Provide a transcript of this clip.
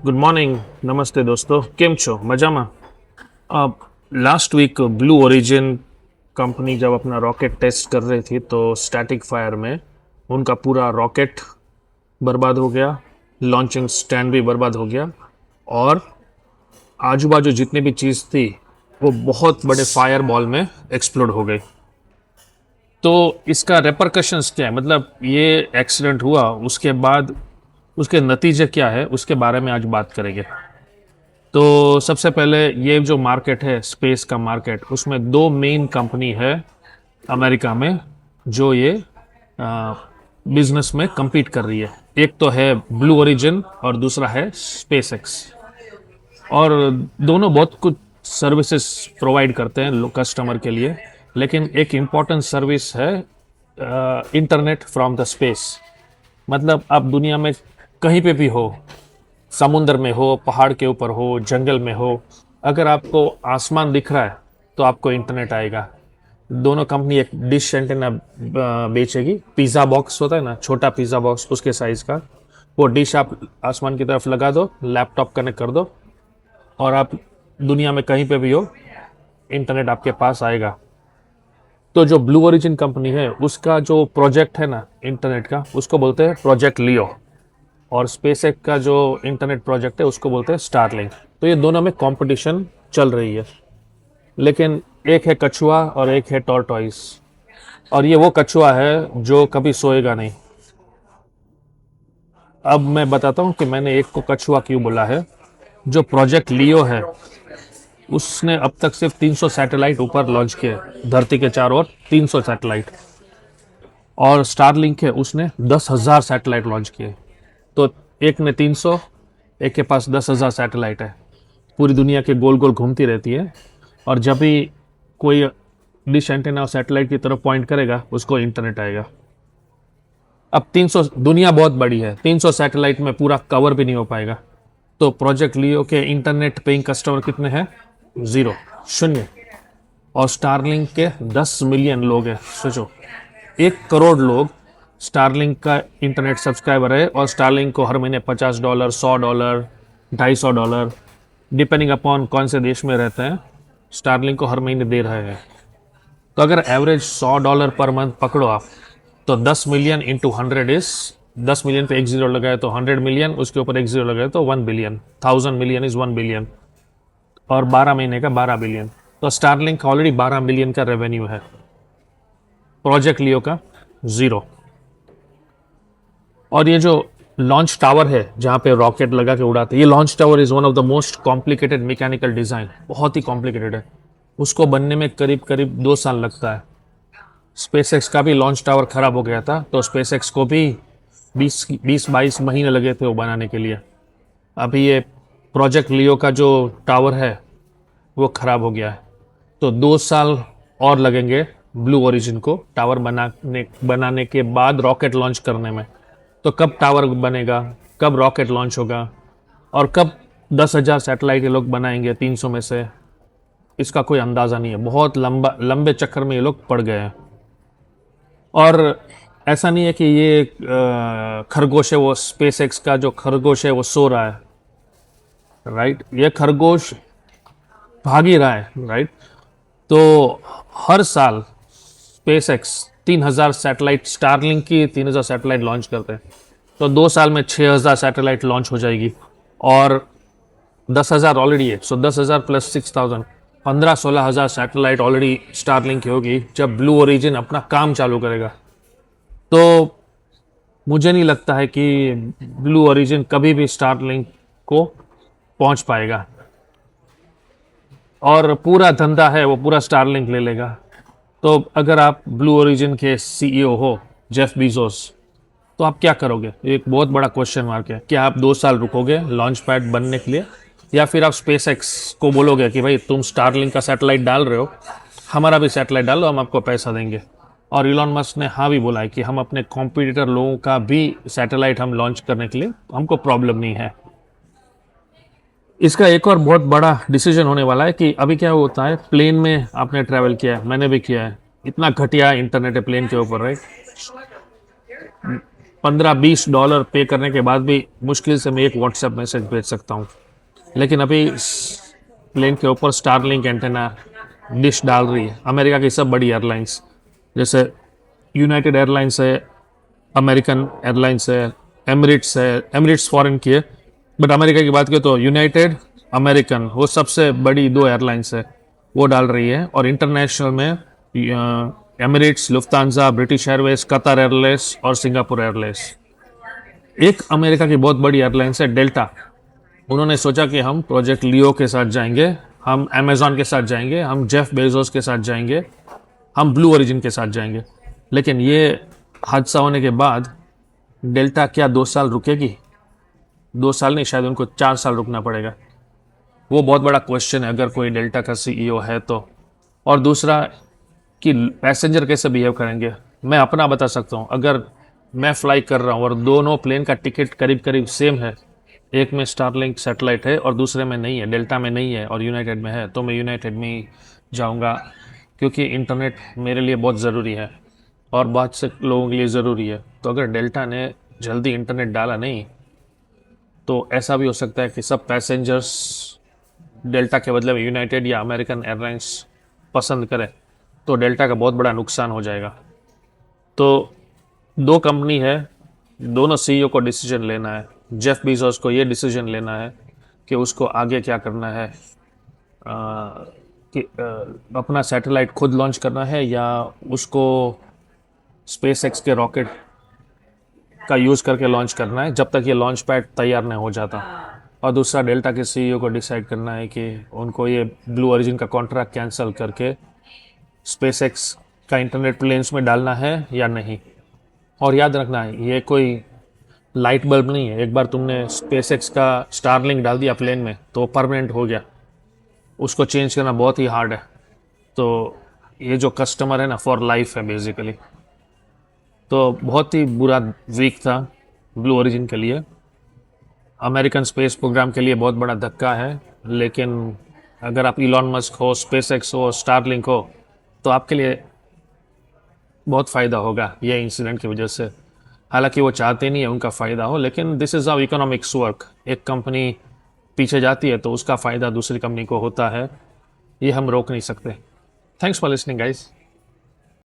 Good morning, નમસ્તે દોસ્તો, કેમ છો? મજામાં? Last week Blue Origin company जब अपना रॉकेट टेस्ट कर रही थी तो स्टैटिक फायर में उनका पूरा रॉकेट बर्बाद हो गया, लॉन्चिंग स्टैंड भी बर्बाद हो गया और आजू बाजू जितनी भी चीज़ थी वो बहुत बड़े फायर बॉल में एक्सप्लोड हो गई। तो इसका रेपरकशंस क्या है, मतलब ये एक्सीडेंट हुआ उसके बाद उसके नतीजे क्या है, उसके बारे में आज बात करेंगे। तो सबसे पहले ये जो मार्केट है स्पेस का मार्केट, उसमें दो मेन कंपनी है अमेरिका में जो ये बिजनेस में कम्पीट कर रही है। एक तो है ब्लू ओरिजिन और दूसरा है स्पेस एक्स। और दोनों बहुत कुछ सर्विसेज प्रोवाइड करते हैं कस्टमर के लिए, लेकिन एक इम्पॉर्टेंट सर्विस है इंटरनेट फ्रॉम द स्पेस। मतलब आप दुनिया में कहीं पे भी हो, समुंदर में हो, पहाड़ के ऊपर हो, जंगल में हो, अगर आपको आसमान दिख रहा है तो आपको इंटरनेट आएगा। दोनों कंपनी एक डिश एंटेना बेचेगी। पिज़्ज़ा बॉक्स होता है ना, छोटा पिज़्ज़ा बॉक्स उसके साइज़ का, वो डिश आप आसमान की तरफ लगा दो, लैपटॉप कनेक्ट कर दो और आप दुनिया में कहीं पे भी हो, इंटरनेट आपके पास आएगा। तो जो ब्लू ओरिजिन कंपनी है उसका जो प्रोजेक्ट है ना इंटरनेट का, उसको बोलते हैं प्रोजेक्ट लियो, और स्पेसएक्स का जो इंटरनेट प्रोजेक्ट है उसको बोलते हैं स्टारलिंक। तो ये दोनों में कंपटीशन चल रही है, लेकिन एक है कछुआ और एक है टॉर्टॉइस। और ये वो कछुआ है जो कभी सोएगा नहीं। अब मैं बताता हूँ कि मैंने एक को कछुआ क्यों बोला है। जो प्रोजेक्ट लियो है उसने अब तक सिर्फ 300 सैटेलाइट ऊपर लॉन्च किए, धरती के चारों ओर 300 सैटेलाइट। और स्टारलिंक है उसने 10,000 सैटेलाइट लॉन्च किए। तो एक ने 300, एक के पास 10,000 सैटेलाइट है, पूरी दुनिया के गोल गोल घूमती रहती है। और जब भी कोई डिश एंटेना सैटेलाइट की तरफ पॉइंट करेगा उसको इंटरनेट आएगा। अब 300, दुनिया बहुत बड़ी है, 300 सैटेलाइट में पूरा कवर भी नहीं हो पाएगा। तो प्रोजेक्ट लियो के इंटरनेट पेइंग कस्टमर कितने हैं? 0, 0। और स्टारलिंक के 10 मिलियन लोग हैं। सोचो, 1 करोड़ लोग स्टारलिंक का इंटरनेट सब्सक्राइबर है और स्टारलिंक को हर महीने $50, $100, $250, डिपेंडिंग अपॉन कौन से देश में रहते हैं, स्टारलिंक को हर महीने दे रहे हैं। तो अगर एवरेज $100 पर मंथ पकड़ो आप, तो 10 मिलियन इंटू 100 इज, 10 मिलियन पे एक जीरो लगाए तो 100 मिलियन, उसके ऊपर एक जीरो लगाए तो 1 बिलियन, 1000 मिलियन इज 1 बिलियन, और 12 महीने का 12 बिलियन। तो स्टारलिंक ऑलरेडी 12 मिलियन का रेवेन्यू है, प्रोजेक्ट लियो का 0। और ये जो लॉन्च टावर है जहाँ पे रॉकेट लगा के उड़ाते हैं, ये launch tower is one of the most complicated mechanical design, बहुत ही कॉम्प्लिकेटेड है। उसको बनने में करीब करीब 2 साल लगता है। स्पेसएक्स का भी लॉन्च टावर ख़राब हो गया था, तो स्पेसएक्स को भी 20-22 महीने लगे थे वो बनाने के लिए। अभी ये प्रोजेक्ट लियो का जो टावर है वो ख़राब हो गया है, तो 2 साल और लगेंगे ब्लू ओरिजिन को टावर बनाने के बाद रॉकेट लॉन्च करने में। तो कब टावर बनेगा, कब रॉकेट लॉन्च होगा, और कब 10,000 सैटेलाइट ये लोग बनाएंगे 300 में से, इसका कोई अंदाज़ा नहीं है। बहुत लंबे चक्कर में ये लोग पड़ गए हैं। और ऐसा नहीं है कि ये खरगोश है, वो स्पेसएक्स का जो खरगोश है वो सो रहा है, राइट? ये खरगोश भाग ही रहा है, राइट? तो हर साल स्पेसएक्स 3,000 सैटेलाइट, स्टारलिंक की 3,000 सैटेलाइट लॉन्च करते हैं, तो 2 साल में 6,000 सैटेलाइट लॉन्च हो जाएगी। और 10,000 ऑलरेडी है, सो 10,000 प्लस 6,000, 15-16,000 सैटेलाइट ऑलरेडी स्टारलिंक की होगी जब ब्लू ओरिजिन अपना काम चालू करेगा। तो मुझे नहीं लगता है कि ब्लू ओरिजिन कभी भी स्टारलिंक को पहुंच पाएगा, और पूरा धंधा है वो पूरा स्टारलिंक ले लेगा। तो अगर आप ब्लू ओरिजिन के सीईओ हो, जेफ बीजोस, तो आप क्या करोगे? एक बहुत बड़ा क्वेश्चन मार्क है। क्या आप 2 साल रुकोगे लॉन्च पैड बनने के लिए, या फिर आप स्पेसएक्स को बोलोगे कि भाई तुम स्टारलिंक का सैटेलाइट डाल रहे हो, हमारा भी सैटेलाइट डालो, हम आपको पैसा देंगे। और इलॉन मस्क ने हाँ भी बोला है कि हम अपने कॉम्पिटिटर लोगों का भी सैटेलाइट हम लॉन्च करने के लिए, हमको प्रॉब्लम नहीं है। इसका एक और बहुत बड़ा डिसीजन होने वाला है कि अभी क्या होता है, प्लेन में आपने ट्रैवल किया है, मैंने भी किया है, इतना घटिया इंटरनेट है प्लेन के ऊपर, राइट? $15-20 पे करने के बाद भी मुश्किल से मैं एक व्हाट्सएप मैसेज भेज सकता हूँ। लेकिन अभी प्लेन के ऊपर स्टारलिंक एंटेना डिश डाल रही है अमेरिका की सब बड़ी एयरलाइंस, जैसे यूनाइटेड एयरलाइंस है, अमेरिकन एयरलाइंस है, एमिरेट्स फॉरेन की है, बट अमेरिका की बात करें तो यूनाइटेड, अमेरिकन, वो सबसे बड़ी दो एयरलाइंस है, वो डाल रही है। और इंटरनेशनल में Emirates, Lufthansa, British Airways, Qatar Airways और सिंगापुर एयरवेज। एक अमेरिका की बहुत बड़ी एयरलाइंस है डेल्टा, उन्होंने सोचा कि हम प्रोजेक्ट लियो के साथ जाएंगे, हम अमेजॉन के साथ जाएंगे, हम जेफ बेजोस के साथ जाएंगे, हम ब्लू ओरिजिन के साथ जाएंगे। लेकिन ये हादसा होने के बाद डेल्टा क्या 2 साल रुकेगी? 2 साल नहीं, शायद उनको 4 साल रुकना पड़ेगा। वो बहुत बड़ा क्वेश्चन है अगर कोई डेल्टा का सीईओ है तो। और दूसरा कि पैसेंजर कैसे बिहेव करेंगे। मैं अपना बता सकता हूँ, अगर मैं फ्लाई कर रहा हूँ और दोनों प्लेन का टिकट करीब करीब सेम है, एक में स्टारलिंक सैटेलाइट है और दूसरे में नहीं है, डेल्टा में नहीं है और यूनाइटेड में है, तो मैं यूनाइटेड में ही जाऊँगा, क्योंकि इंटरनेट मेरे लिए बहुत ज़रूरी है और बहुत से लोगों के लिए ज़रूरी है। तो अगर डेल्टा ने जल्दी इंटरनेट डाला नहीं तो ऐसा भी हो सकता है कि सब पैसेंजर्स डेल्टा के बदले में यूनाइटेड या अमेरिकन एयरलाइंस पसंद करें, तो डेल्टा का बहुत बड़ा नुकसान हो जाएगा। तो दो कंपनी है, दोनों सीईओ को डिसीजन लेना है। जेफ बीजोस को ये डिसीजन लेना है कि उसको आगे क्या करना है, कि अपना सैटेलाइट खुद लॉन्च करना है या उसको स्पेस एक्स के रॉकेट का यूज़ करके लॉन्च करना है जब तक ये लॉन्च पैड तैयार नहीं हो जाता। और दूसरा डेल्टा के सीईओ को डिसाइड करना है कि उनको ये ब्लू ओरिजिन का कॉन्ट्रैक्ट कैंसिल करके स्पेस एक्स का इंटरनेट प्लेन्स में डालना है या नहीं। और याद रखना है, ये कोई लाइट बल्ब नहीं है, एक बार तुमने स्पेस एक्स का स्टारलिंक डाल दिया प्लेन में तो परमानेंट हो गया, उसको चेंज करना बहुत ही हार्ड है। तो ये जो कस्टमर है ना, फॉर लाइफ है बेसिकली। तो बहुत ही बुरा वीक था ब्लू ओरिजिन के लिए, अमेरिकन स्पेस प्रोग्राम के लिए बहुत बड़ा धक्का है। लेकिन अगर आप इलॉन मस्क हो, स्पेस एक्स हो, स्टारलिंक हो, तो आपके लिए बहुत फ़ायदा होगा ये इंसिडेंट की वजह से। हालांकि वो चाहते नहीं है उनका फ़ायदा हो, लेकिन this is how economics work. एक कंपनी पीछे जाती है तो उसका फ़ायदा दूसरी कंपनी को होता है, ये हम रोक नहीं सकते। Thanks for listening guys.